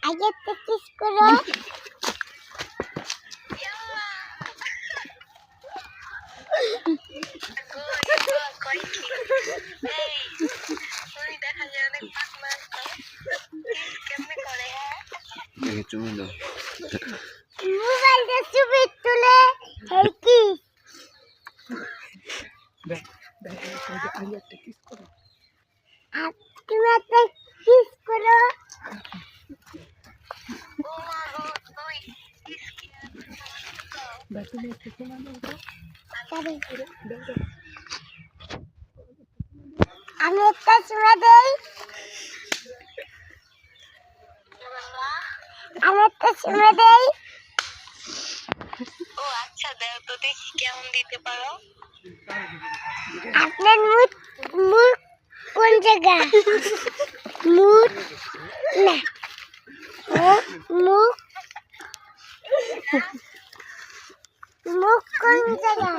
আগে তো কিস করো। মোবাইলটা ছবি তুলে এই কি আর তুমি একটা কিস করো। আমি একটা চুমা দেই। আমি একটা চুমা দেই। ও আচ্ছা, দাও তো দেখি কেমন দিতে পারো। আপনার মুখ মুখ কোন জায়গা? মুখ না মুখ মুখ কোন জায়গা?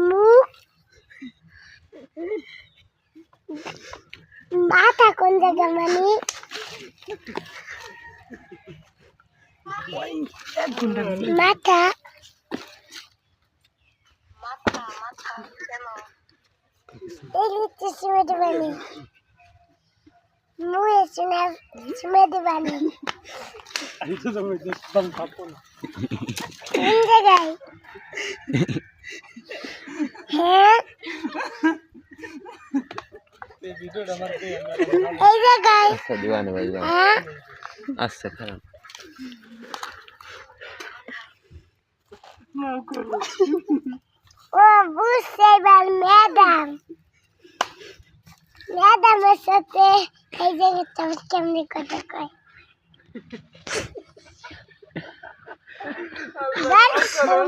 মুখ মাথা কোন জায়গা মানে? মাথা মাথা মাথা কেন? এই হচ্ছে সুমেদ বানি। মুয়ে সুমেদ বানি কোন জায়গায়? হ্যাঁ এই জায়গায়। আচ্ছা দিওয়ানে ভাই হ্যাঁ আচ্ছা খারাপ ও বুঝতে এবার ম্যাডাম ম্যাডামের সাথে এই জায়গাটা কেমনি কথা কয়।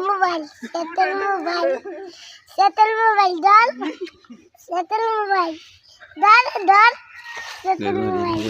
মোবাইল সেটেল মোবাইল দল সেটেল মোবাইল দল সেটেল মোবাইল